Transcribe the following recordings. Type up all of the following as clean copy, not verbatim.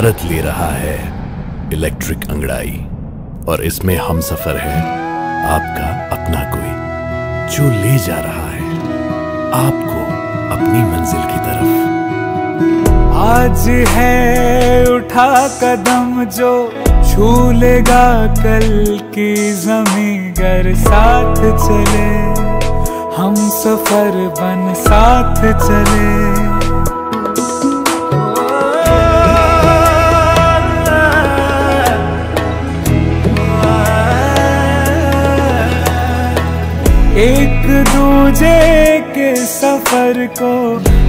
भारत ले रहा है इलेक्ट्रिक अंगड़ाई और इसमें हम सफर है आपका अपना कोई जो ले जा रहा है आपको अपनी मंजिल की तरफ। आज है उठा कदम जो छू लेगा कल की ज़मीं, गर साथ चले हम सफर बन साथ चले। एक दूजे के सफर को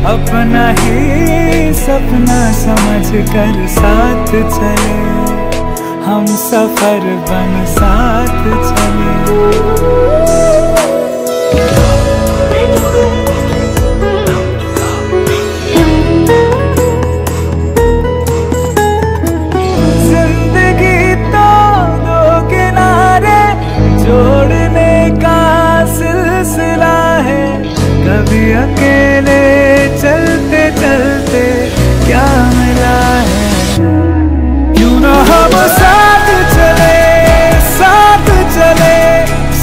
अपना ही सपना समझ कर साथ चले हम सफर बन साथ चले। जिंदगी तो दो किनारे जोड़ने का सिलसिला है, कभी अकेले चलते चलते क्या मिला है। क्यों ना हम साथ चले साथ चले,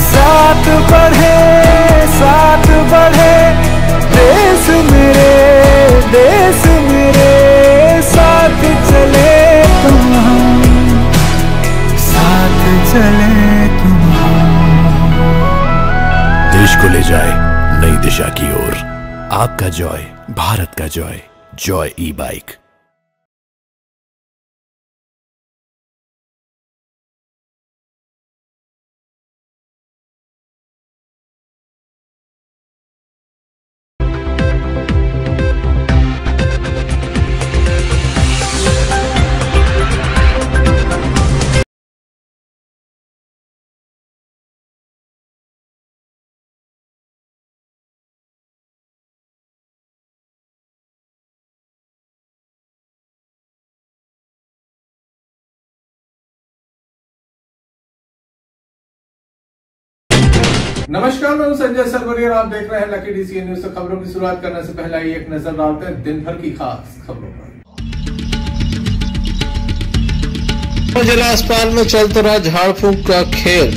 साथ बढ़े देश मेरे साथ चले तुम हम, साथ चले तुम हम। देश को ले जाए नई दिशा की ओर, आपका जॉय भारत का जॉय, जॉय ई बाइक। नमस्कार, मैं हूं संजय सरवरिया और आप देख रहे हैं लकी डीसीएन न्यूज। तो खबरों की शुरुआत करने से पहले आइए एक नजर डालते हैं दिन भर की खास खबरों पर। जिला अस्पताल में चलता रहा झाड़ फूंक का खेल।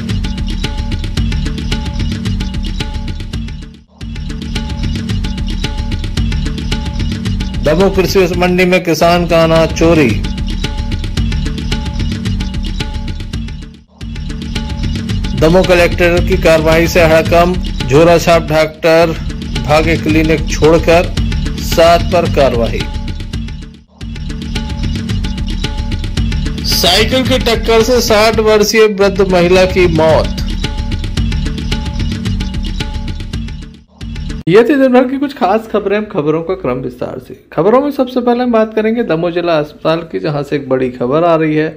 दमोह कृषि मंडी में किसान का अनाज चोरी। दमोह कलेक्टर की कार्रवाई से हड़कंप, झोला छाप डॉक्टर भागे क्लिनिक छोड़कर 7 पर कार्रवाई। साइकिल की टक्कर से 60 वर्षीय वृद्ध महिला की मौत। ये थी दिन भर की कुछ खास खबरें। खबरों का क्रम विस्तार से। खबरों में सबसे पहले हम बात करेंगे दमोह जिला अस्पताल की, जहां से एक बड़ी खबर आ रही है।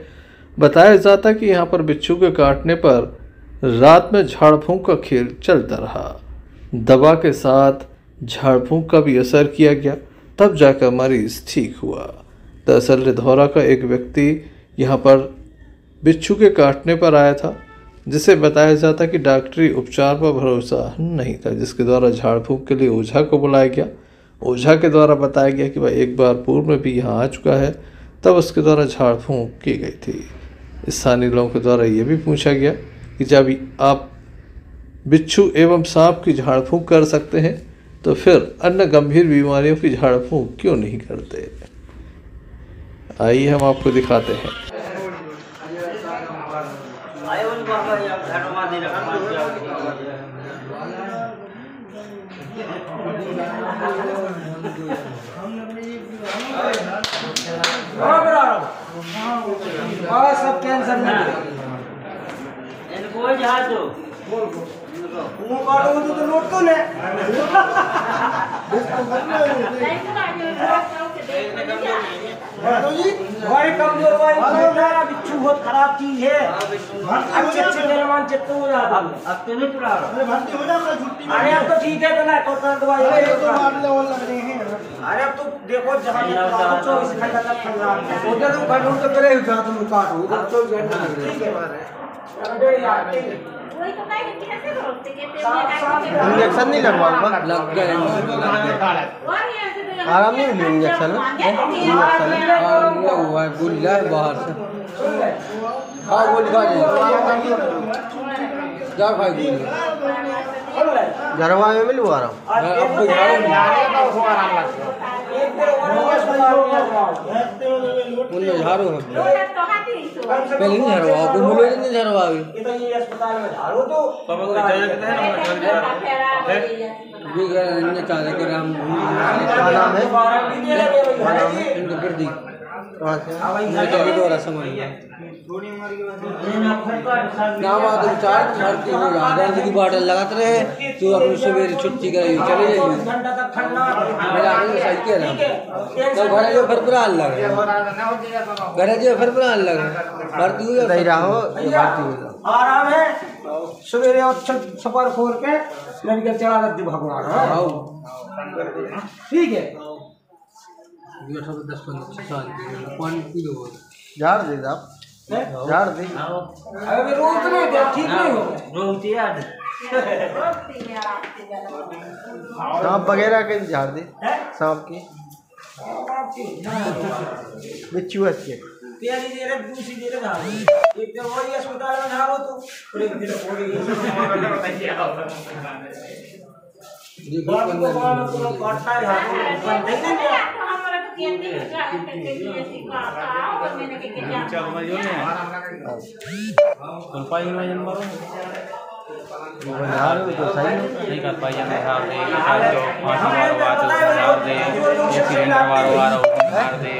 बताया जाता कि यहां पर बिच्छू के काटने पर रात में झाड़ फूंक का खेल चलता रहा। दवा के साथ झाड़ फूंक का भी असर किया गया, तब जाकर मरीज ठीक हुआ। दरअसल रिधौरा का एक व्यक्ति यहाँ पर बिच्छू के काटने पर आया था, जिसे बताया जाता कि डॉक्टरी उपचार पर भरोसा नहीं था, जिसके द्वारा झाड़ फूंक के लिए ओझा को बुलाया गया। ओझा के द्वारा बताया गया कि भाई एक बार पूर्व में भी यहाँ आ चुका है, तब उसके द्वारा झाड़ फूंक की गई थी। स्थानीय लोगों के द्वारा ये भी पूछा गया कि जब आप बिच्छू एवं सांप की झाड़ फूंक कर सकते हैं तो फिर अन्य गंभीर बीमारियों की झाड़ फूंक क्यों नहीं करते। आइए हम आपको दिखाते हैं। सब कैंसर में कोई जहाज दो बोल वो काटो तो नोट तो ले भाई कमजोर भाई मेरा बिच्छू बहुत खराब चीज है। अच्छे जलमान चित्तू हो जाता अब तो नहीं पूरा अरे भर्ती हो जाता छुट्टी। अरे अब तो ठीक है ना टोटल दवाई तो मार ले और लग रहे हैं। अरे अब तो देखो जहां 24 घंटा तक ठंड रहा है वो तो काटूं तो करे जा तुम काटो 24 घंटा लग रहे हैं। ठीक है अरे यार वही तो काय कैसे रोकते कहते इंजेक्शन नहीं लगवाऊंगा लग गए आराम नहीं मिली इंजेक्शन हुआ है, गोली लाए बाहर से। हाँ गोली खा जा खाई गोली झरवा में मिलवा रहा हूँ। झाड़ू पहले नहीं झरवा कोई मिलो नहीं झरवा अभी चाहे के राम की बॉटल लगाते रहे तो अपनी सवेरे छुट्टी कराई चले जाइए सही कह रहा तो घर जो फिर बुरा लगे घर जो फिर बुरा लगे भर्ती हुई रहो आराम है सवेरे सफर खोल के लड़के चढ़ा देती भगवान। ठीक है 10-15 साल पानी पी लो झाड़ दे आप झाड़ दे अरे रोज नहीं दे ठीक नहीं हो रोज याद सांप वगैरह के झाड़ दे सांप की बिच्छू अच्छे पहली देर दूसरी देर झाड़ एक दिन वही अस्पताल में झाड़ो तो एक दिन पूरी नहीं कर पाई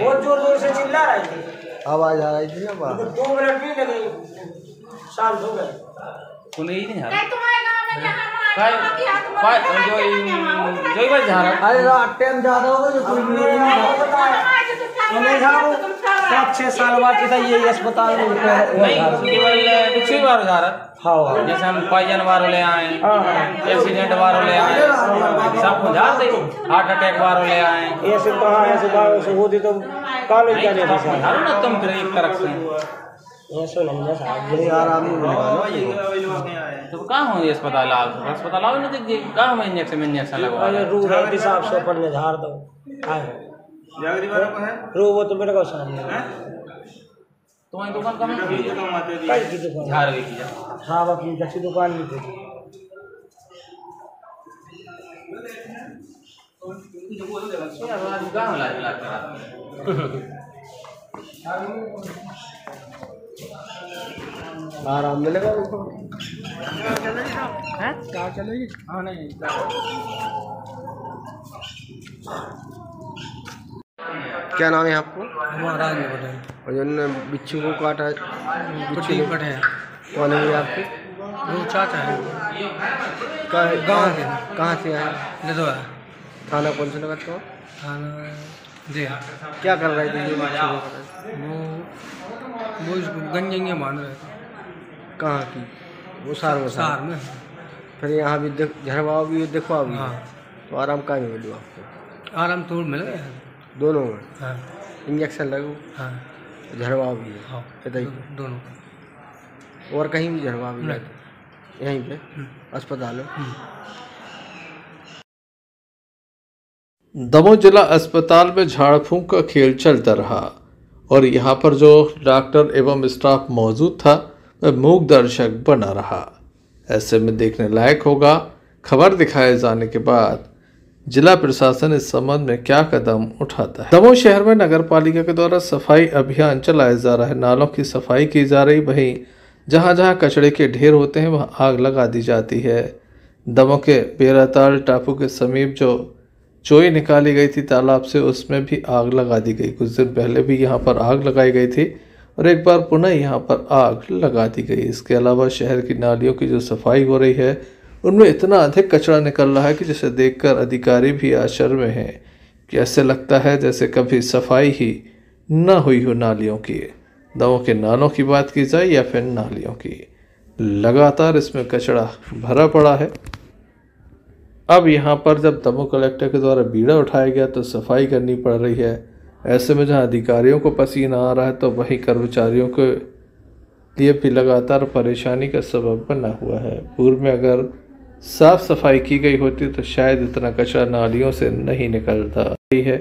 बहुत जोर जोर से चिल्ला रहे थे आवाज आ रही थी ना 2 मिनट भी लगे शांत हो गए सुने ही नहीं यार जो बस जा रहा अरे रात टाइम ज्यादा होगा जो कोई नहीं झाड़ो 5-6 साल बाद की था ये अस्पताल में नहीं केवल पिछली बार जा रहा हाँ जैसे हम पॉइजन वालों ले आए एक्सीडेंट वालों ले आए सब को जाते हार्ट अटैक वालों ले आए ऐसे कहाँ ऐसे होती तो कॉलेज जाने थे ना तुम फिर एक तरफ से ऐसे नहीं ना साहब ये आराम ही तो कहाँ हो अस्पताल अस्पताल आओ नहीं देखिए कहाँ में इंजेक्शन लगवा रूह हिसाब से पढ़ने झाड़ दो रो वो तो मेरे को सामने तुम्हारी दुकान कहाँ की दुकान झाड़ की हाँ अपनी अच्छी दुकान भी थी आराम मिलेगा उनको क्या चलेगी हाँ नहीं क्या नाम है आपको महाराज और जिन्होंने बिच्छू को काटा बिच्छू कटे कौन है आपके वो चाचा है कहाँ से आए लदवा थाना कौन से लगा तो थाना दे क्या कर रहे थे ये बिच्छू को वो गंजेंगे मान रहे थे कहाँ की वो सार में फिर यहाँ भी झरवाओ भी देखो भी हाँ तो आराम कहाँ में मिलो आपको आराम तो मिल गया दोनों में हाँ इंजेक्शन लगो हाँ झरवाओ भी है हाँ दोनों और कहीं भी झरवा भी है यहीं पे अस्पताल में दमोह जिला अस्पताल में झाड़ फूंक का खेल चलता रहा और यहाँ पर जो डॉक्टर एवं स्टाफ मौजूद था वह मूक दर्शक बना रहा। ऐसे में देखने लायक होगा खबर दिखाए जाने के बाद जिला प्रशासन इस संबंध में क्या कदम उठाता है। दमोह शहर में नगर पालिका के द्वारा सफाई अभियान चलाया जा रहा है। नालों की सफाई की जा रही, वहीं जहां जहां कचरे के ढेर होते हैं वहां आग लगा दी जाती है। दमोह के बेराताल टापू के समीप जो चोई निकाली गई थी तालाब से, उसमें भी आग लगा दी गई। कुछ दिन पहले भी यहाँ पर आग लगाई गई थी और एक बार पुनः यहाँ पर आग लगा दी गई। इसके अलावा शहर की नालियों की जो सफाई हो रही है उनमें इतना अधिक कचरा निकल रहा है कि जिसे देखकर अधिकारी भी आश्चर्य में हैं कि ऐसे लगता है जैसे कभी सफाई ही न हुई हो नालियों की। दमोह के नालों की बात की जाए या फिर नालियों की, लगातार इसमें कचरा भरा पड़ा है। अब यहाँ पर जब दमोह कलेक्टर के द्वारा बीड़ा उठाया गया तो सफाई करनी पड़ रही है। ऐसे में जहाँ अधिकारियों को पसीना आ रहा है तो वहीं कर्मचारियों के लिए भी लगातार परेशानी का सबब बना हुआ है। पूर्व में अगर साफ सफाई की गई होती तो शायद इतना कचरा नालियों से नहीं निकलता है।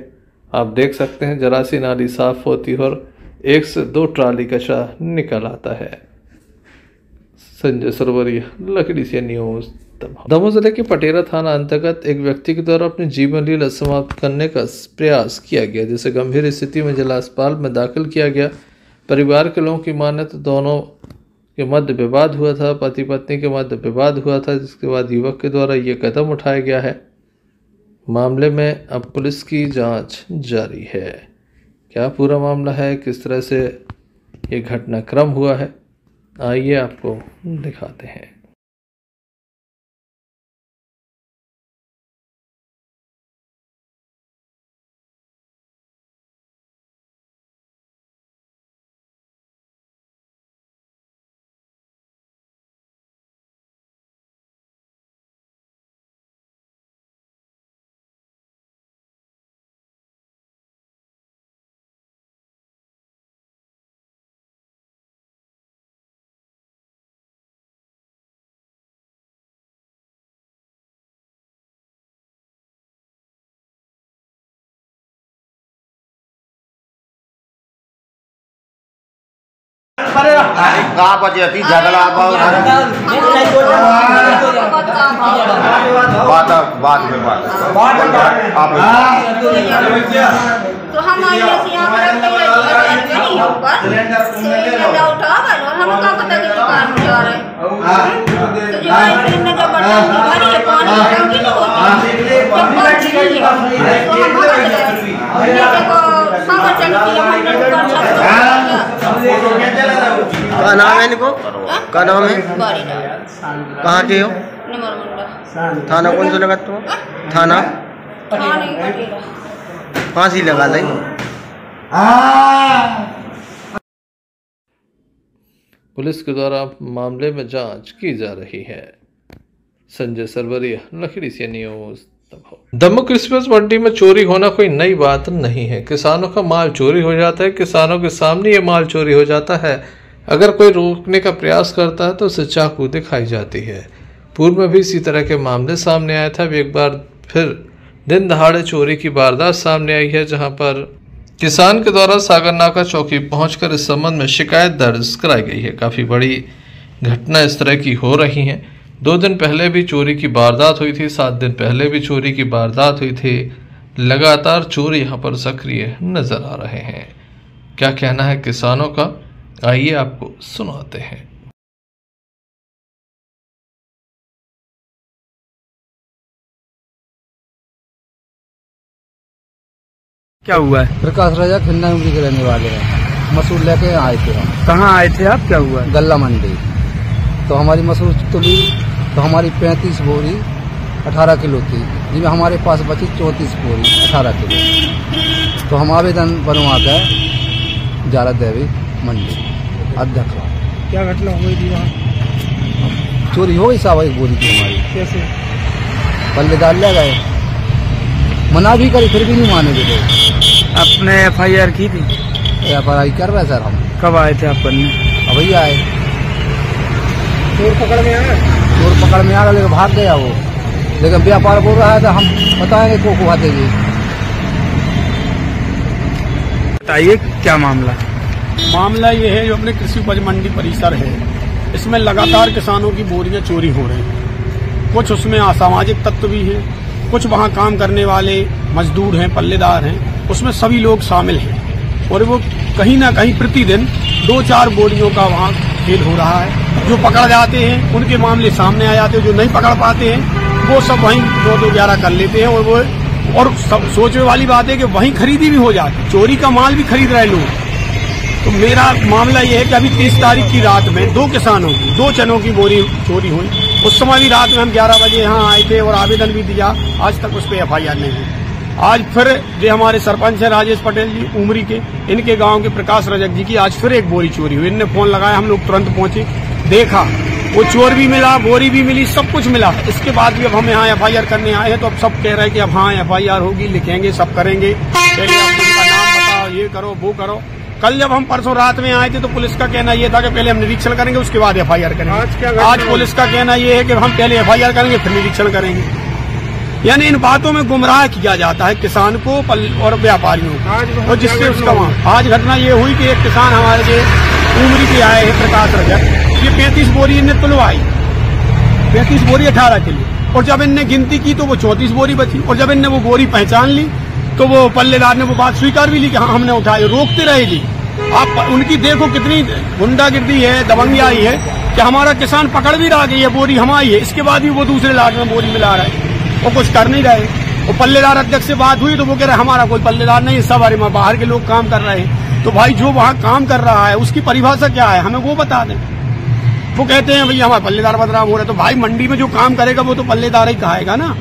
आप देख सकते हैं जरा सी नाली साफ होती और 1 से 2 ट्राली कचरा निकल आता है। संजय सरवरिया, लकड़ी से न्यूज़। दमोह जिले के पटेरा थाना अंतर्गत एक व्यक्ति के द्वारा अपनी जीवन लीला समाप्त करने का प्रयास किया गया, जिसे गंभीर स्थिति में जिला अस्पताल में दाखिल किया गया। परिवार के लोगों की माने तो दोनों के मध्य विवाद हुआ था, पति पत्नी के मध्य विवाद हुआ था, जिसके बाद युवक के द्वारा ये कदम उठाया गया है। मामले में अब पुलिस की जांच जारी है। क्या पूरा मामला है, किस तरह से ये घटनाक्रम हुआ है, आइए आपको दिखाते हैं। कहाँ बजे थी झगड़ा बात में तो हम आए यहाँ उठा हम क्या पता कि दुकान में जा रहे क्या नाम है इनको, क्या नाम है, कहाँ के हो, थाना कौन सा लगा तुम, थाना फांसी लगा ली। पुलिस के द्वारा मामले में जांच की जा रही है। संजय सरवरिया, लकड़ी से न्यूज़। दमोह क्रिसमस मंडी में चोरी होना कोई नई बात नहीं है। किसानों का माल चोरी हो जाता है, किसानों के सामने ये माल चोरी हो जाता है। अगर कोई रोकने का प्रयास करता है तो उसे चाकू दिखाई जाती है। पूर्व में भी इसी तरह के मामले सामने आया था। एक बार फिर दिन दहाड़े चोरी की वारदात सामने आई है, जहां पर किसान के द्वारा सागरनाका चौकी पहुंचकर इस संबंध में शिकायत दर्ज कराई गई है। काफ़ी बड़ी घटना इस तरह की हो रही हैं। 2 दिन पहले भी चोरी की वारदात हुई थी, 7 दिन पहले भी चोरी की वारदात हुई थी। लगातार चोर यहाँ पर सक्रिय नजर आ रहे हैं। क्या कहना है किसानों का, आइए आपको सुनाते हैं। क्या हुआ है? प्रकाश राजा खन्ना उम्र के रहने वाले हैं। मसूर लेके आए थे हम। कहाँ आए थे आप? क्या हुआ? गल्ला मंडी। तो हमारी मसूर तुली तो हमारी 35 बोरी 18 किलो थी, जिसमें हमारे पास बची 34 बोरी 18 किलो। तो हम आवेदन बनवा कर जारा देवी मंडी अध्यक्ष। क्या घटना हुई थी वहाँ? चोरी हो गई साहब, 1 बोरी थी हमारी। कैसे? पल्लेदार ले गए, मना भी करी फिर भी नहीं माने थे। आपने FIR की थी? FIR कर रहे सर हम। कब आए थे आप करने? अभी आए। चोर पकड़ में आया? चोर पकड़ में आ गया, लेकिन भाग गया वो। लेकिन व्यापार बोल रहा है तो हम बताएंगे को आते जी। बताइए क्या मामला? मामला ये है, जो अपने कृषि उपज मंडी परिसर है, इसमें लगातार किसानों की बोरियां चोरी हो रही हैं। कुछ उसमें असामाजिक तत्व भी हैं, कुछ वहाँ काम करने वाले मजदूर हैं, पल्लेदार हैं, उसमें सभी लोग शामिल हैं। और वो कहीं ना कहीं प्रतिदिन 2-4 बोरियों का वहाँ खेल हो रहा है। जो पकड़ जाते हैं उनके मामले सामने आ जाते हैं, जो नहीं पकड़ पाते हैं वो सब वहीं 2-2-11 कर लेते हैं। और सोचने वाली बात है कि वहीं खरीदी भी हो जाती, चोरी का माल भी खरीद रहे लोग। तो मेरा मामला ये है कि अभी 30 तारीख की रात में 2 किसानों की 2 चनों की बोरी चोरी हुई। उस समय भी रात में हम 11 बजे यहाँ आए थे और आवेदन भी दिया, आज तक उस पर FIR नहीं हुई। आज फिर जो हमारे सरपंच है राजेश पटेल जी उमरी के, इनके गांव के प्रकाश रजक जी की आज फिर 1 बोरी चोरी हुई। इनने फोन लगाया, हम लोग तुरंत पहुंचे, देखा, वो चोर भी मिला, बोरी भी मिली, सब कुछ मिला। इसके बाद भी अब हम यहाँ FIR करने आए हैं, तो अब सब कह रहे हैं कि अब हाँ FIR होगी, लिखेंगे, सब करेंगे, पहले आप उनका नाम बताओ, ये करो वो करो। कल जब हम परसों रात में आए थे तो पुलिस का कहना ये था कि पहले हम निरीक्षण करेंगे, उसके बाद FIR करेंगे। आज पुलिस का कहना ये है कि हम पहले FIR करेंगे फिर निरीक्षण करेंगे। यानी इन बातों में गुमराह किया जाता है किसान को और व्यापारियों को, और जिससे उसका आज घटना ये हुई कि एक किसान हमारे के उमरी के आए हैं प्रकाश रजक, ये 35 बोरी इनने तुलवाई, 35 बोरी 18 किलो, और जब इनने गिनती की तो वो 34 बोरी बची, और जब इनने वो बोरी पहचान ली तो वो पल्लेदार ने वो बात स्वीकार भी ली कि हाँ हमने उठाई, रोकते रहेगी। आप उनकी देखो कितनी गुंडागिर्दी है, दबंगियाई है कि हमारा किसान पकड़ भी रहा कि ये बोरी हमारी है, इसके बाद भी वो दूसरे लाट में बोरी मिला रहा है, वो कुछ कर नहीं रहे। वो पल्लेदार अध्यक्ष से बात हुई तो वो कह रहे हमारा कोई पल्लेदार नहीं, सब बारे में बाहर के लोग काम कर रहे हैं। तो भाई जो वहाँ काम कर रहा है उसकी परिभाषा क्या है, हमें वो बता दें। वो कहते हैं भैया हमारे पल्लेदार बदनाम हो रहे, तो भाई मंडी में जो काम करेगा वो तो पल्लेदार ही कहेगा ना,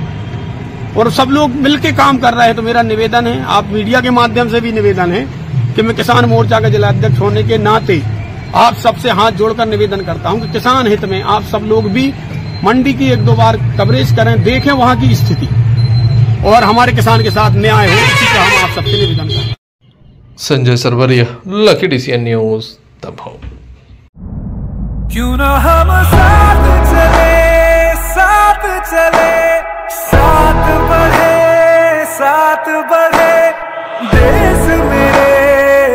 और सब लोग मिलके काम कर रहे हैं। तो मेरा निवेदन है, आप मीडिया के माध्यम से भी निवेदन है कि मैं किसान मोर्चा का जिलाध्यक्ष होने के नाते आप सबसे हाथ जोड़कर निवेदन करता हूं कि किसान हित में आप सब लोग भी मंडी की 1-2 बार कवरेज करें, देखें वहां की स्थिति, और हमारे किसान के साथ न्याय हो, इसी का हम आप सबसे निवेदन करें। Sanjay Sarvaria, Lucky DCN News, Damoh. क्यों ना हम साथ चले, साथ चले, साथ बढ़े,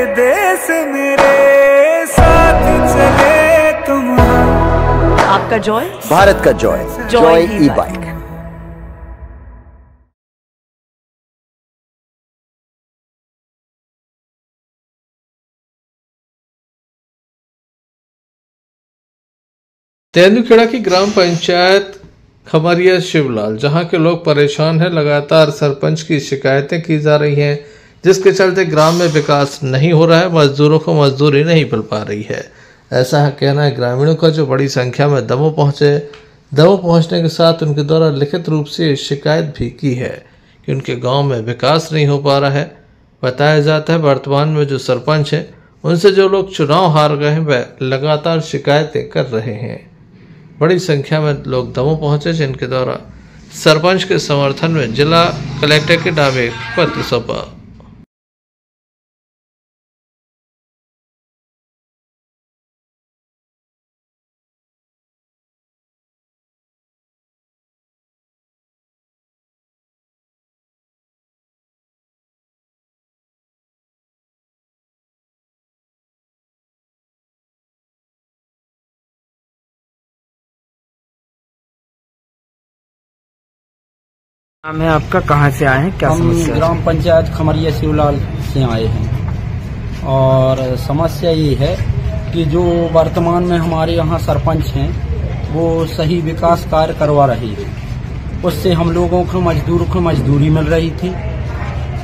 देश मेरे साथ चले तुम। आपका जॉय, भारत का जॉय ई-बाइक। तेंदुखेड़ा की ग्राम पंचायत खमरिया शिवलाल, जहां के लोग परेशान हैं, लगातार सरपंच की शिकायतें की जा रही हैं, जिसके चलते ग्राम में विकास नहीं हो रहा है, मजदूरों को मजदूरी नहीं मिल पा रही है। ऐसा है कहना है ग्रामीणों का, जो बड़ी संख्या में दमोह पहुंचे। दमोह पहुंचने के साथ उनके द्वारा लिखित रूप से शिकायत भी की है कि उनके गांव में विकास नहीं हो पा रहा है। बताया जाता है वर्तमान में जो सरपंच हैं उनसे जो लोग चुनाव हार गए हैं वह लगातार शिकायतें कर रहे हैं। बड़ी संख्या में लोग दमोह पहुंचे, जिनके द्वारा सरपंच के समर्थन में जिला कलेक्टर के नाम एक पत्र सौंपा। नाम है आपका, कहाँ से आए हैं, क्या समस्या? हम ग्राम पंचायत खमरिया शिवलाल से आए हैं, और समस्या ये है कि जो वर्तमान में हमारे यहाँ सरपंच हैं वो सही विकास कार्य करवा रही है, उससे हम लोगों को मजदूरों को मजदूरी मिल रही थी,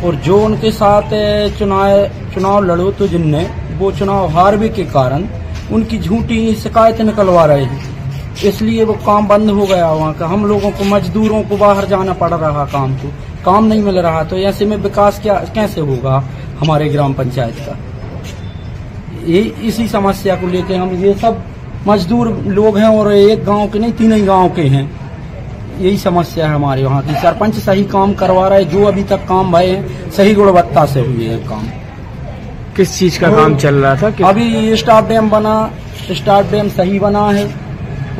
और जो उनके साथ चुनाव लड़ो तो जिनने वो चुनाव हारने के कारण उनकी झूठी शिकायत निकलवा रहे हैं, इसलिए वो काम बंद हो गया वहाँ का। हम लोगों को मजदूरों को बाहर जाना पड़ रहा, काम नहीं मिल रहा, तो ऐसे में विकास कैसे होगा हमारे ग्राम पंचायत का। इसी समस्या को लेकर हम, ये सब मजदूर लोग हैं और एक गांव के नहीं 3 गांव के हैं, यही समस्या है हमारे वहाँ की। सरपंच सही काम करवा रहा है, जो अभी तक काम भये हैं सही गुणवत्ता से हुए हैं काम। किस चीज का काम चल रहा था? अभी स्टार्ट डैम सही बना है,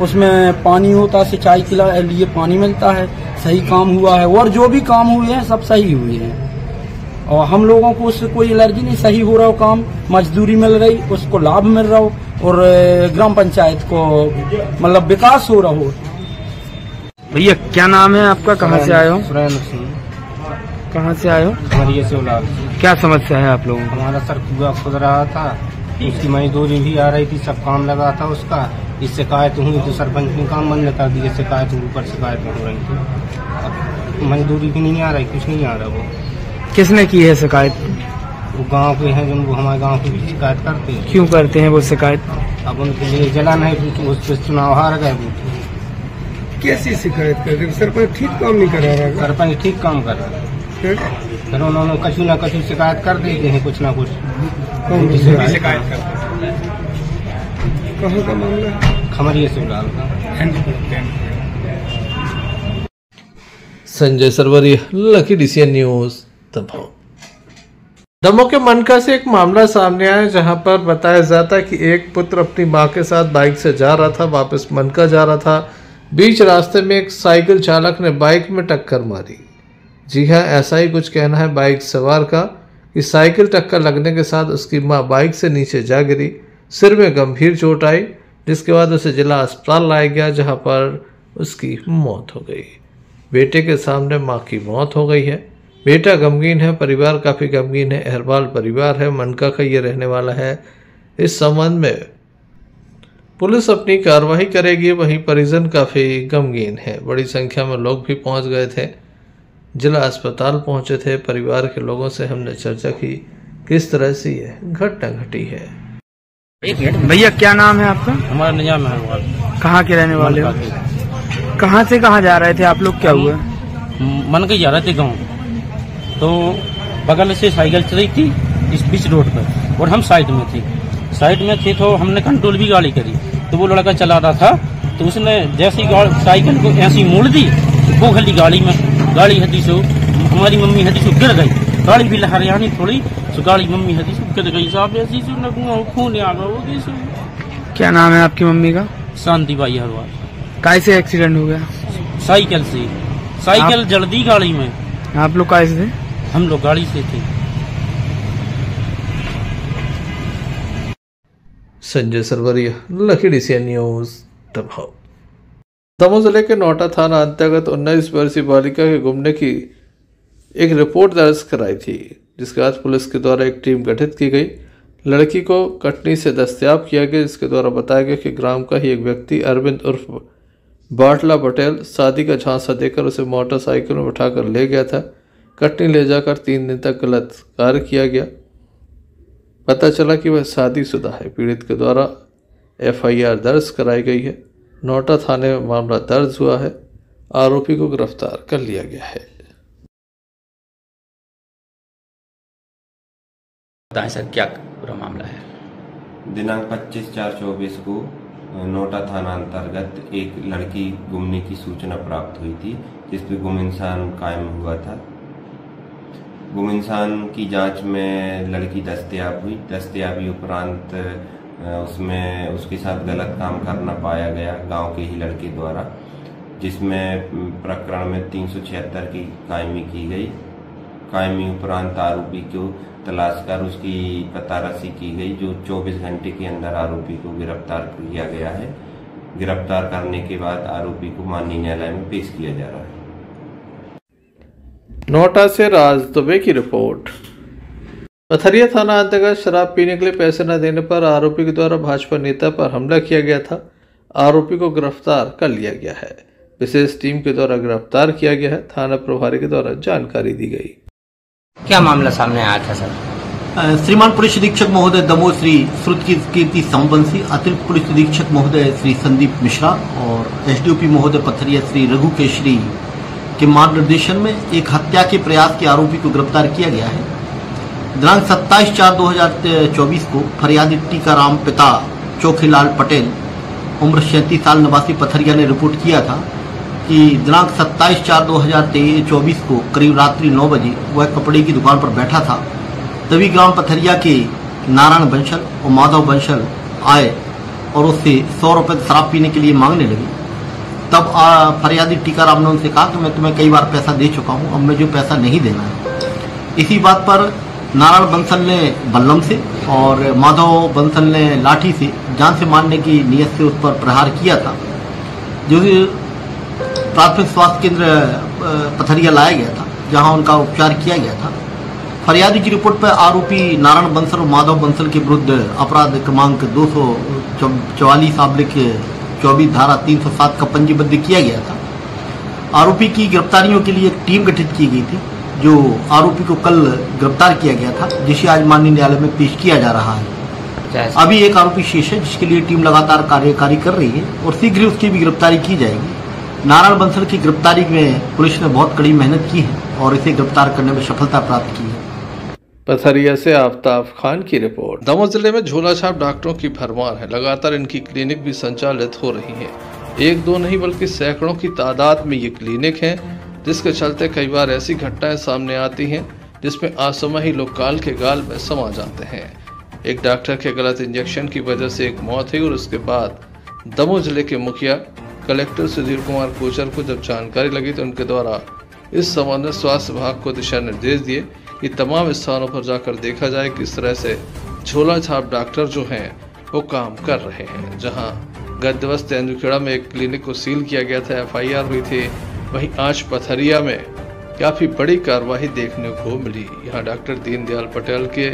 उसमें पानी होता, सिंचाई के लिए पानी मिलता है, सही काम हुआ है, और जो भी काम हुए हैं सब सही हुए हैं, और हम लोगों को उससे कोई एलर्जी नहीं, सही हो रहा हो काम, मजदूरी मिल रही, उसको लाभ मिल रहा हो, और ग्राम पंचायत को मतलब विकास हो रहा हो। भैया क्या नाम है आपका, कहाँ से आए हो? कहाँ से आए हो? खमरिया शिवलाल। क्या समस्या है आप लोगों को? हमारा सर पूरा खुद रहा था, उसकी मजदूरी भी आ रही थी, सब काम लगा था उसका, इस शिकायत हुई तो सरपंच ने काम बंद कर दिया, शिकायत ऊपर शिकायत हो रही थी, मजदूरी भी नहीं आ रही, कुछ नहीं आ रहा। वो किसने की है शिकायत? वो गांव के हैं, जो हमारे गांव की भी शिकायत करते हैं। क्यों करते हैं वो शिकायत? अब उनके लिए जला नहीं, उस पर चुनाव हार गए। वो कैसी शिकायत करते? सरपंच ठीक काम नहीं कर रहा है। सरपंच ठीक काम कर रहा है, फिर उन्होंने कछु न कछु शिकायत कर देते हैं, कुछ ना कुछ शिकायत करते हैं। कहाँ का मामला है? खमरिया शिवलाल का। Sanjay Sarvaria, Lucky DCN News, Damoh. Damoh के मनका से एक मामला सामने आया, जहां पर बताया जाता है कि एक पुत्र अपनी मां के साथ बाइक से जा रहा था, वापस मनका जा रहा था, बीच रास्ते में एक साइकिल चालक ने बाइक में टक्कर मारी। जी हाँ, ऐसा ही कुछ कहना है बाइक सवार का कि साइकिल टक्कर लगने के साथ उसकी मां बाइक से नीचे जा गिरी। सिर में गंभीर चोट आई, जिसके बाद उसे जिला अस्पताल लाया गया, जहां पर उसकी मौत हो गई। बेटे के सामने मां की मौत हो गई है। बेटा गमगीन है, परिवार काफ़ी गमगीन है। अहरवाल परिवार है, मनका का ये रहने वाला है। इस संबंध में पुलिस अपनी कार्रवाई करेगी। वहीं परिजन काफ़ी गमगीन है। बड़ी संख्या में लोग भी पहुंच गए थे, जिला अस्पताल पहुंचे थे। परिवार के लोगों से हमने चर्चा की किस तरह से ये घटना घटी है। भैया क्या नाम है आपका? हमारा निजाम है। कहाँ के रहने वाले हो? कहाँ से कहाँ जा रहे थे आप लोग? क्या हुआ? मन के जा रहे थे गाँव, तो बगल से साइकिल चल रही थी इस बीच रोड पर और हम साइड में थे तो हमने कंट्रोल भी गाड़ी करी। तो वो लड़का चला रहा था, तो उसने जैसे ही साइकिल को ऐसी मोड़ दी, वो खली गाड़ी हदी से हमारी मम्मी हदी से गिर गई। गाड़ी भी लहरियानी थोड़ी, तो गाड़ी मम्मी हदी से गिर गई। साहब ऐसी खून आ गया। क्या नाम है आपकी मम्मी का? शांति बाई हरवाल। कैसे एक्सीडेंट हो गया? साइकिल से, साइकिल जल दी गाड़ी में। आप लोग कैसे थे? हम लोग गाड़ी से थे। Sanjay Sarvaria, Lucky DCN News, Damoh. Damoh जिले के नोटा थाना अंतर्गत 19 वर्षीय बालिका के गुमने की एक रिपोर्ट दर्ज कराई थी, जिसके बाद पुलिस के द्वारा एक टीम गठित की गई। लड़की को कटनी से दस्तयाब किया गया, जिसके द्वारा बताया गया कि ग्राम का ही एक व्यक्ति अरविंद उर्फ बाटला पटेल शादी का झांसा देकर उसे मोटरसाइकिल में बिठाकर ले गया था। कटनी ले जाकर 3 दिन तक गलत कार्य किया गया। पता चला कि वह शादीशुदा है। पीड़ित के द्वारा FIR दर्ज कराई गई है। नोटा थाने में मामला दर्ज हुआ है। आरोपी को गिरफ्तार कर लिया गया है। बताएं सर, क्या पूरा मामला है? दिनांक 25/4/24 को नोटा थाना अंतर्गत एक लड़की गुमने की सूचना प्राप्त हुई थी, जिस पर गुम इंसान कायम हुआ था। गुम इंसान की जांच में लड़की दस्तयाब हुई। दस्तयाबी उपरांत उसमें उसके साथ गलत काम करना पाया गया गांव के ही लड़के द्वारा, जिसमें प्रकरण में 376 की कायमी की गई। कायमी उपरांत आरोपी को तलाश कर उसकी पतारासी की गई, जो 24 घंटे के अंदर आरोपी को गिरफ्तार किया गया है। गिरफ्तार करने के बाद आरोपी को माननीय न्यायालय में पेश किया जा रहा है। नोटा से राज दुबे की रिपोर्ट। पथरिया थाना अंतर्गत शराब पीने के लिए पैसे न देने पर आरोपी के द्वारा भाजपा नेता पर हमला किया गया था। आरोपी को गिरफ्तार कर लिया गया है। विशेष टीम के द्वारा गिरफ्तार किया गया है। थाना प्रभारी के द्वारा जानकारी दी गई। क्या मामला सामने आया था सर? श्रीमान पुलिस अधीक्षक महोदय दमोह श्री श्रुतकीर्ति संबंशी, अतिरिक्त पुलिस अधीक्षक महोदय श्री संदीप मिश्रा और SDOP महोदय पथरिया श्री रघु केशरी के मार्गदर्शन में एक हत्या के प्रयास के आरोपी को गिरफ्तार किया गया है। दिनांक 27/4/2024 को फरियादी टीकाराम पिता चोखीलाल पटेल उम्र 37 साल निवासी पथरिया ने रिपोर्ट किया था कि दिनांक 27/4/2024 को करीब रात्रि 9 बजे वह कपड़े की दुकान पर बैठा था। तभी ग्राम पथरिया के नारायण बंसल और माधव बंसल आए और उससे 100 रुपए शराब पीने के लिए मांगने लगे। तब फरियादी टीकाराम ने उनसे कहा कि मैं तुम्हें कई बार पैसा दे चुका हूं, अब मुझे पैसा नहीं देना है। इसी बात पर नारायण बंसल ने बल्लम से और माधव बंसल ने लाठी से जान से मारने की नीयत से उस पर प्रहार किया था, जो प्राथमिक स्वास्थ्य केंद्र पथरिया लाया गया था, जहां उनका उपचार किया गया था। फरियादी की रिपोर्ट पर आरोपी नारायण बंसल और माधव बंसल के विरुद्ध अपराध क्रमांक 244/24 धारा 307 का पंजीबद्ध किया गया था। आरोपी की गिरफ्तारियों के लिए एक टीम गठित की गई थी, जो आरोपी को कल गिरफ्तार किया गया था, जिसे आज माननीय न्यायालय में पेश किया जा रहा है। अभी एक आरोपी शेष है, जिसके लिए टीम लगातार कार्यकारी कर रही है और शीघ्र ही उसकी भी गिरफ्तारी की जाएगी। नारायण बंसल की गिरफ्तारी में पुलिस ने बहुत कड़ी मेहनत की है और इसे गिरफ्तार करने में सफलता प्राप्त की है। पथरिया से आफ्ताब खान की रिपोर्ट। दमोह जिले में झोलाछाप डॉक्टरों की भरमार है। लगातार इनकी क्लिनिक भी संचालित हो रही है। एक दो नहीं बल्कि सैकड़ों की तादाद में ये क्लिनिक है, जिसके चलते कई बार ऐसी घटनाएं सामने आती हैं जिसमें असमय ही लोग काल के गाल में समा जाते हैं। एक डॉक्टर के गलत इंजेक्शन की वजह से एक मौत हुई और उसके बाद दमोह जिले के मुखिया कलेक्टर सुधीर कुमार कोचर को जब जानकारी लगी तो उनके द्वारा इस संबंध में स्वास्थ्य विभाग को दिशा निर्देश दिए कि तमाम स्थानों पर जाकर देखा जाए किस तरह से झोला छाप डॉक्टर जो हैं वो काम कर रहे हैं। जहां गत दिवस तेंदुखेड़ा में एक क्लिनिक को सील किया गया था, FIR हुई थी, वहीं आज पथरिया में काफी बड़ी कार्रवाई देखने को मिली। यहाँ डॉक्टर दीनदयाल पटेल के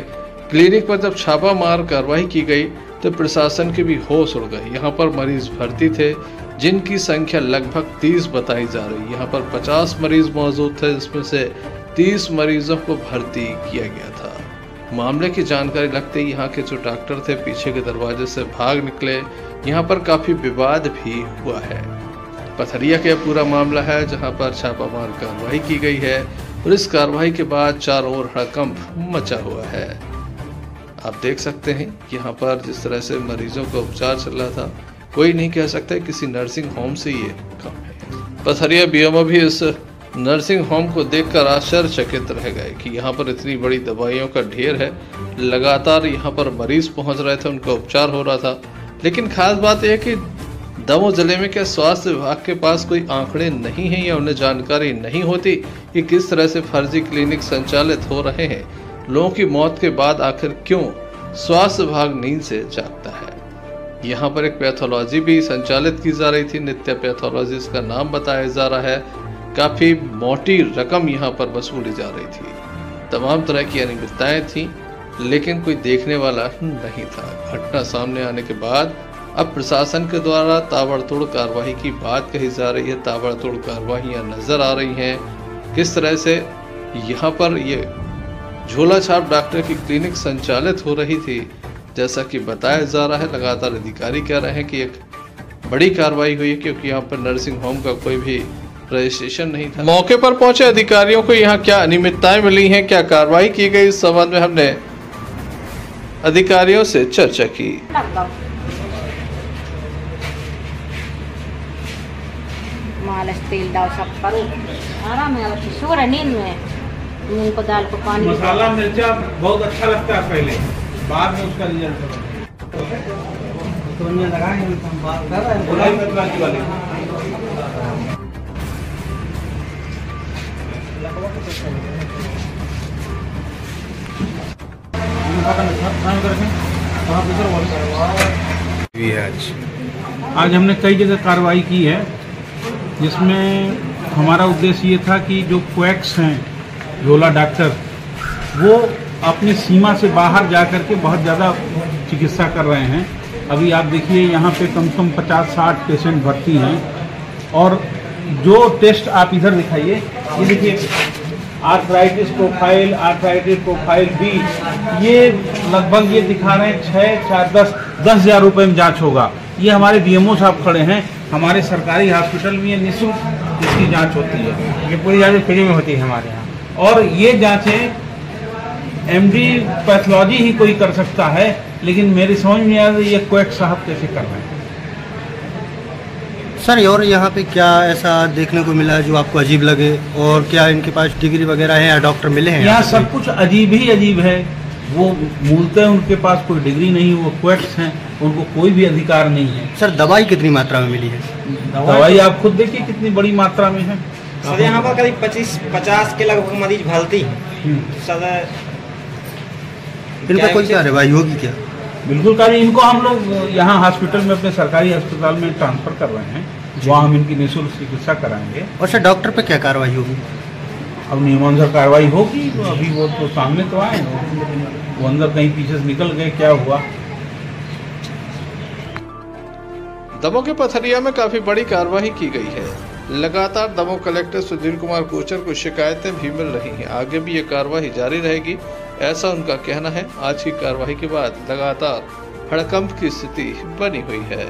क्लिनिक पर जब छापा मार कार्रवाई की गई तो प्रशासन के भी होश उड़ गए। यहाँ पर मरीज भर्ती थे जिनकी संख्या लगभग 30 बताई जा रही। यहाँ पर 50 मरीज मौजूद थे, जिसमें से 30 मरीजों को भर्ती किया गया था। मामले की जानकारी लगते ही यहाँ के जो डॉक्टर थे पीछे के दरवाजे से भाग निकले। यहाँ पर काफी विवाद भी हुआ है। पथरिया का पूरा मामला है जहाँ पर छापामार कार्रवाई की गई है और इस कार्रवाई के बाद चारों ओर हड़कंप मचा हुआ है। आप देख सकते हैं यहाँ पर जिस तरह से मरीजों का उपचार चल रहा था, कोई नहीं कह सकता किसी नर्सिंग होम से ये कम है। पथरिया BMO भी इस नर्सिंग होम को देखकर आश्चर्यचकित रह गए कि यहाँ पर इतनी बड़ी दवाइयों का ढेर है। लगातार यहाँ पर मरीज पहुँच रहे थे, उनका उपचार हो रहा था। लेकिन खास बात यह है कि दमोह जिले में क्या स्वास्थ्य विभाग के पास कोई आंकड़े नहीं हैं या उन्हें जानकारी नहीं होती कि किस तरह से फर्जी क्लिनिक संचालित हो रहे हैं। लोगों की मौत के बाद आखिर क्यों स्वास्थ्य विभाग नींद से जागता है। यहाँ पर एक पैथोलॉजी भी संचालित की जा रही थी, नित्य पैथोलॉजी इसका नाम बताया जा रहा है। काफी मोटी रकम यहाँ पर वसूली जा रही थी। तमाम तरह की अनियमितताएं थी, लेकिन कोई देखने वाला नहीं था। घटना सामने आने के बाद अब प्रशासन के द्वारा ताबड़तोड़ कार्रवाई की बात कही जा रही है। ताबड़तोड़ कार्रवाइयां नजर आ रही हैं। किस तरह से यहाँ पर ये झोला छाप डॉक्टर की क्लिनिक संचालित हो रही थी, जैसा कि बताया जा रहा है। लगातार अधिकारी कह रहे हैं कि एक बड़ी कार्रवाई हुई है, क्योंकि यहाँ पर नर्सिंग होम का कोई भी रजिस्ट्रेशन नहीं था। मौके पर पहुंचे अधिकारियों को यहाँ क्या अनियमितताएं मिली हैं, क्या कार्रवाई की गई, इस संबंध में हमने अधिकारियों से चर्चा की। मालिश तेल डाल सब करो, आराम है, सो रहे नींद में। नींद को दाल को पानी मसाला मिर्चा बहुत अच्छा लगता है पहले, बाद में उसका रिजल्ट आज हमने कई जगह कार्रवाई की है, जिसमें हमारा उद्देश्य ये था कि जो क्वैक्स हैं झोला डॉक्टर, वो अपनी सीमा से बाहर जाकर के बहुत ज़्यादा चिकित्सा कर रहे हैं। अभी आप देखिए यहाँ पे कम से कम 50-60 पेशेंट भर्ती हैं। और जो टेस्ट आप इधर दिखाइए, ये देखिए आर्थराइटिस प्रोफाइल बी, ये लगभग ये दिखा रहे हैं 6-4-10 हज़ार रुपये में जांच होगा। ये हमारे BMO साहब खड़े हैं। हमारे सरकारी हॉस्पिटल में ये निःशुल्क इसकी जांच होती है, ये पूरी जांच फ्री में होती है हमारे यहाँ। और ये जांचें MD पैथोलॉजी ही कोई कर सकता है, लेकिन मेरी समझ में आ रही है ये क्वैक साहब कैसे कर रहे हैं। सर, और यहाँ पे क्या ऐसा देखने को मिला है जो आपको अजीब लगे, और क्या इनके पास डिग्री वगैरह है या डॉक्टर मिले हैं? यहाँ सब कुछ अजीब ही अजीब है। वो मूलतः उनके पास कोई डिग्री नहीं, वो क्वैक्स हैं, उनको कोई भी अधिकार नहीं है। सर, दवाई कितनी मात्रा में मिली है? दवाई आप खुद देखिए कितनी बड़ी मात्रा में है। सर, यहाँ पर करीब 25-50 के लगभग मरीज भर्ती। सर, इनका कोई कार्रवाई होगी क्या? बिल्कुल कार्रवाई। इनको हम लोग यहाँ हॉस्पिटल में, अपने सरकारी अस्पताल में ट्रांसफर कर रहे हैं, वहाँ हम इनकी निःशुल्क चिकित्सा कराएंगे। और सर, डॉक्टर पे क्या कार्रवाई होगी? अब नियमानुसार कार्रवाई होगी। तो अभी वो तो सामने तो आए, वो अंदर कहीं पीछे से निकल गए, क्या हुआ। दमोह के पथरिया में काफी बड़ी कार्रवाई की गई है। लगातार दमोह कलेक्टर सुधीर कुमार कोचर को शिकायतें भी मिल रही हैं। आगे भी ये कार्रवाई जारी रहेगी, ऐसा उनका कहना है। आज की कार्रवाई के बाद लगातार हड़कंप की स्थिति बनी हुई है।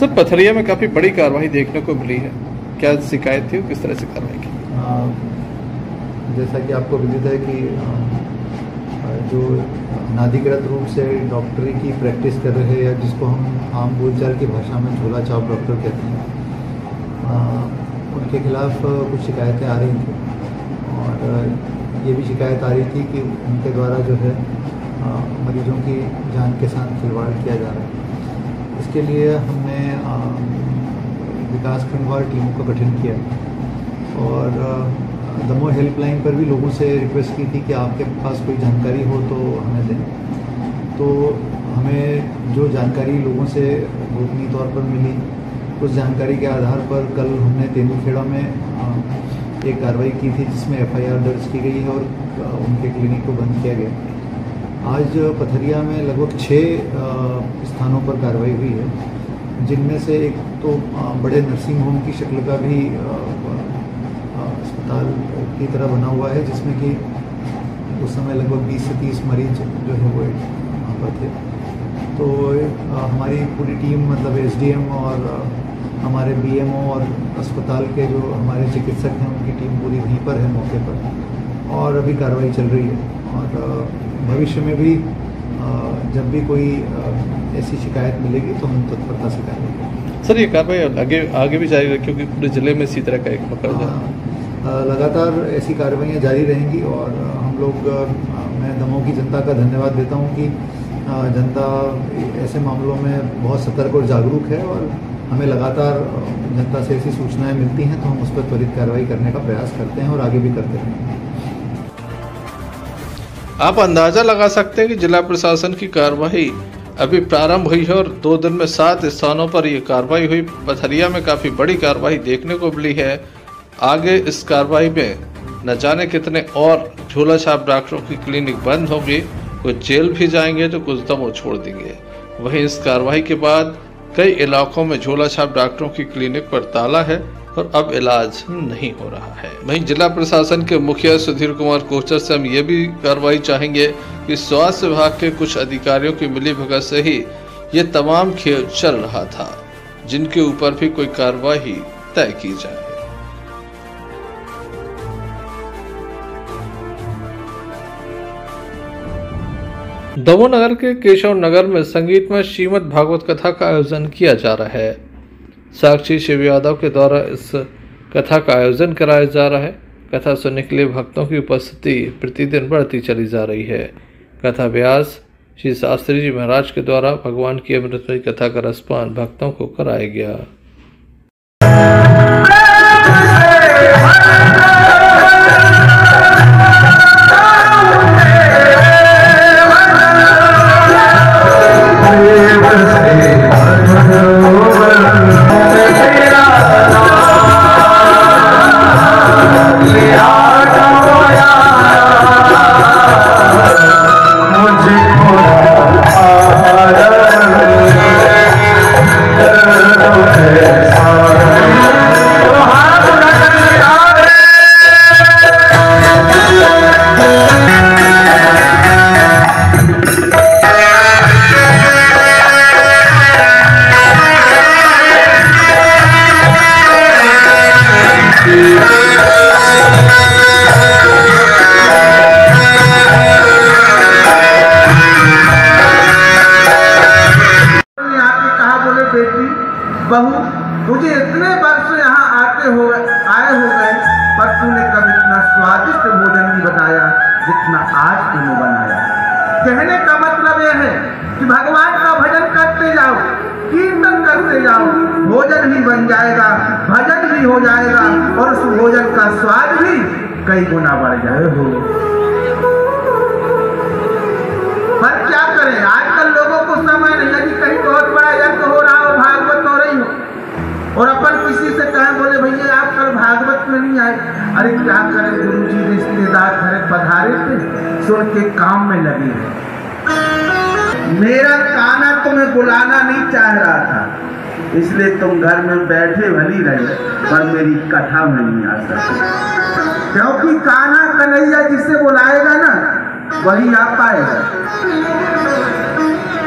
सब पथरिया में काफी बड़ी कार्रवाई देखने को मिली है। क्या शिकायत थी, किस तरह से कार्रवाई की? जैसा कि आपको विदित है कि जो नाधिकृत रूप से डॉक्टरी की प्रैक्टिस कर रहे हैं, या जिसको हम आम बोलचाल की भाषा में झोला छाप डॉक्टर कहते हैं, उनके खिलाफ कुछ शिकायतें आ रही थी। और ये भी शिकायत आ रही थी कि उनके द्वारा जो है मरीजों की जान के साथ खिलवाड़ किया जा रहा है। इसके लिए हमने विकास खंडवार टीमों का गठन किया और दमोह हेल्पलाइन पर भी लोगों से रिक्वेस्ट की थी कि आपके पास कोई जानकारी हो तो हमें दें। तो हमें जो जानकारी लोगों से गोपनीय तौर पर मिली, उस जानकारी के आधार पर कल हमने तेंदुखेड़ा में एक कार्रवाई की थी जिसमें FIR दर्ज की गई है और उनके क्लिनिक को बंद किया गया। आज पथरिया में लगभग 6 स्थानों पर कार्रवाई हुई है, जिनमें से एक तो बड़े नर्सिंग होम की शक्ल का भी अस्पताल की तरह बना हुआ है, जिसमें कि उस समय लगभग 20 से 30 मरीज जो है वो वहाँ पर थे। तो हमारी पूरी टीम मतलब SDM और हमारे BMO और अस्पताल के जो हमारे चिकित्सक हैं उनकी टीम पूरी वहीं पर है मौके पर, और अभी कार्रवाई चल रही है। और भविष्य में भी जब भी कोई ऐसी शिकायत मिलेगी तो हम तत्परता से कार्रवाई करेंगे। सर, ये कार्रवाई आगे भी जारी रहे क्योंकि पूरे जिले में इसी तरह का एक पकड़ लगातार ऐसी कार्रवाइयाँ जारी रहेंगी। और हम लोग मैं दमोह की जनता का धन्यवाद देता हूँ कि जनता ऐसे मामलों में बहुत सतर्क और जागरूक है, और हमें लगातार जनता से ऐसी सूचनाएं मिलती हैं तो हम उस पर त्वरित कार्रवाई करने का प्रयास करते हैं और आगे भी करते रहेंगे। आप अंदाजा लगा सकते हैं कि जिला प्रशासन की कार्रवाई अभी प्रारंभ हुई है और 2 दिन में 7 स्थानों पर यह कार्रवाई हुई। पथरिया में काफ़ी बड़ी कार्रवाई देखने को मिली है। आगे इस कार्रवाई में न जाने कितने और झोला छाप डॉक्टरों की क्लिनिक बंद होंगी, कुछ जेल भी जाएंगे तो कुछ दमोह छोड़ देंगे। वहीं इस कार्रवाई के बाद कई इलाकों में झोला छाप डॉक्टरों की क्लिनिक पर ताला है और अब इलाज नहीं हो रहा है। वहीं जिला प्रशासन के मुखिया सुधीर कुमार कोचर से हम ये भी कार्रवाई चाहेंगे कि स्वास्थ्य विभाग के कुछ अधिकारियों की मिलीभगत से ही ये तमाम खेल चल रहा था, जिनके ऊपर भी कोई कार्रवाई तय की जाए। दमोह नगर के केशव नगर में संगीतमय श्रीमद् भागवत कथा का आयोजन किया जा रहा है। साक्षी शिव यादव के द्वारा इस कथा का आयोजन कराया जा रहा है। कथा सुनने के लिए भक्तों की उपस्थिति प्रतिदिन बढ़ती चली जा रही है। कथा व्यास श्री शास्त्री जी महाराज के द्वारा भगवान की अमृतमयी कथा का रसपान भक्तों को कराया गया। बहू मुझे इतने वर्ष यहाँ आए हो गए पर तूने कभी इतना स्वादिष्ट भोजन नहीं बनाया जितना आज तूने बनाया। कहने का मतलब यह है कि भगवान का भजन करते जाओ, कीर्तन करते जाओ, भोजन भी बन जाएगा, भजन भी हो जाएगा और उस भोजन का स्वाद भी कई गुना बढ़ जाएगा। पर क्या करें, आजकल लोगों को समय नहीं है कि कहीं बहुत बड़ा यज्ञ हो रहा हो, भागवत हो रही हो और अपन किसी से कहें बोले भैया आप कल भागवत में नहीं आए। अरे क्या करें, गुरु जी रिश्तेदार घर पधारे थे, सुन के काम में लगे। मेरा काना तुम्हें बुलाना नहीं चाह रहा था, इसलिए तुम घर में बैठे भली रहे पर मेरी कथा में नहीं आ सकते, क्योंकि काना कन्हैया जिसे बुलाएगा ना वही आ पाएगा।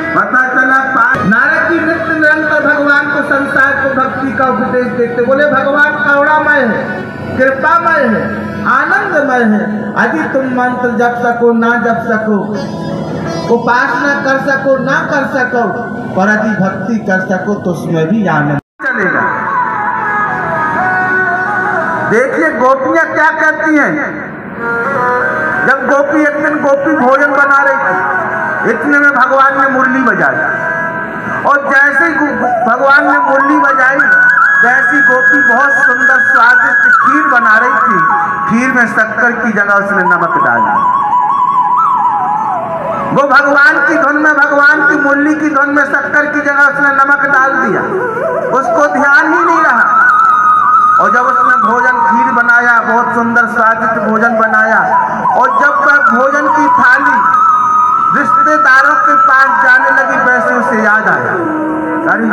पता चला नारद जी नित्य निरंतर भगवान को संसार को भक्ति का उपदेश देते, बोले भगवान करुणामय है, कृपामय है, आनंदमय है। यदि तुम मंत्र जप सको ना जप सको, उपासना कर सको ना कर सको, पर यदि भक्ति कर सको तो उसमें भी आनंद चलेगा। देखिए गोपियां क्या कहती हैं। जब गोपी एक दिन गोपी भोजन बना रही थी, इतने में भगवान ने मुरली बजाई। और जैसे ही भगवान ने मुरली बजाई, वैसी गोपी बहुत सुंदर स्वादिष्ट खीर बना रही थी। खीर में शक्कर की जगह उसने नमक डाला। वो भगवान की धुन में, भगवान की मुरली की धुन में शक्कर की जगह उसने नमक डाल दिया। उसको ध्यान ही नहीं रहा। और जब उसने भोजन खीर बनाया, बहुत सुंदर स्वादिष्ट भोजन बनाया, और जब वह भोजन की थाली रिश्तेदारों के पास जाने लगी, वैसे उसे याद आया, अरे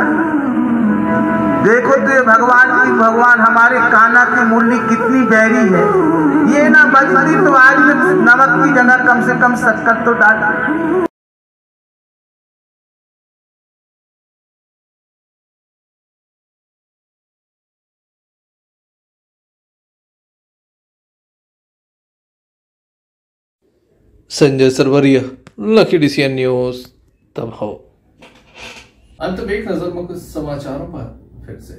देखो तो ये भगवान हमारे कान्हा की मुरली कितनी बैरी है, ये ना बजती तो आज में नमक की जगह कम से कम शक्कर तो डाल। Sanjay Sarvaria, Lucky DCN News, दबाओ। अंत में एक नजर में कुछ समाचारों पर फिर से।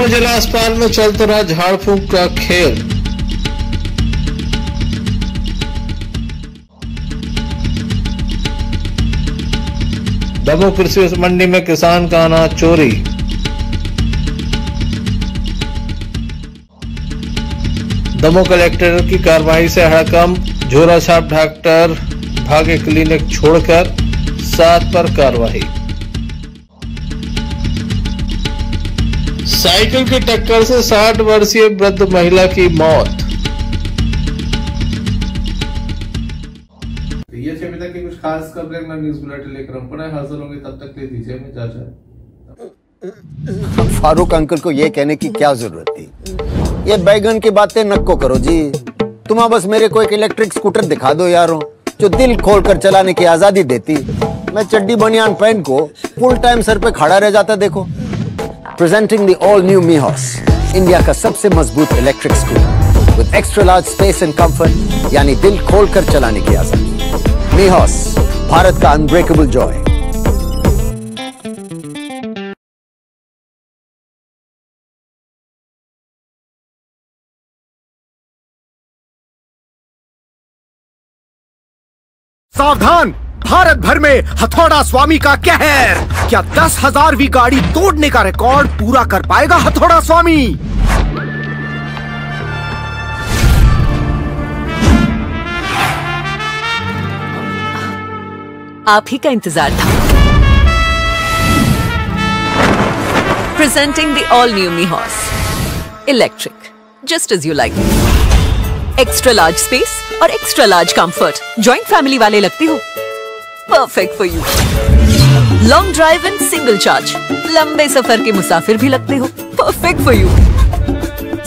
जिला अस्पताल में चलता रहा झाड़ फूंक का खेल। दमोह कृषि मंडी में किसान का अनाज चोरी। दमोह कलेक्टर की कार्रवाई से हड़कंप, झोरा छाप डॉक्टर भागे क्लिनिक छोड़कर 7 पर कार्रवाई। साइकिल की टक्कर से 60 वर्षीय वृद्ध महिला की मौत। ये थे अभी तक की कुछ खास खबरें न्यूज बुलेटिन लेकर हम पुनः हाजिर होंगे, तब तक के लिए दीजिए हमें इजाजत। फारूक अंकल को ये कहने की क्या जरूरत थी? ये बैगन की बातें नको करो जी। तुम बस मेरे को एक इलेक्ट्रिक स्कूटर दिखा दो यारों, जो दिल खोलकर चलाने की आजादी देती। मैं चड्डी बनियान पहन को फुल टाइम सर पे खड़ा रह जाता। देखो, presenting the all new Mihos, India का सबसे मजबूत electric scooter with extra large space and comfort, यानी दिल खोलकर चलाने की आजादी। मीहॉस, भारत का अनब्रेकेबल जॉय। सावधान, भारत भर में हथौड़ा स्वामी का कहर। क्या 10,000वीं गाड़ी तोड़ने का रिकॉर्ड पूरा कर पाएगा हथौड़ा स्वामी? आप ही का इंतजार था। Presenting the all new Mihos electric, just as you like. Extra large space और extra large comfort. Joint family वाले लगते हो? Perfect for you. Long drive and single charge, लंबे सफर के मुसाफिर भी लगते हो? Perfect for you.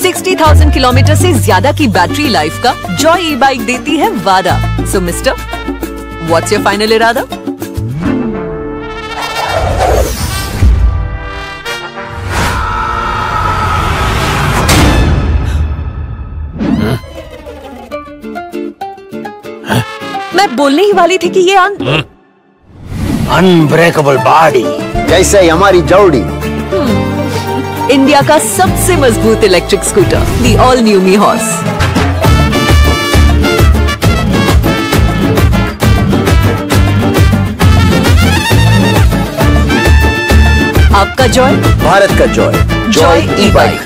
60,000 किलोमीटर से ज्यादा की बैटरी लाइफ का जॉय ई बाइक देती है वादा। सो मिस्टर, व्हाट्स योर फाइनल इरादा? मैं बोलने ही वाली थी कि ये अनब्रेकेबल बॉडी जैसे हमारी जोड़ी। इंडिया का सबसे मजबूत electric scooter, the all new Mihos. आपका जॉय, भारत का जॉय, जॉय ई बाइक।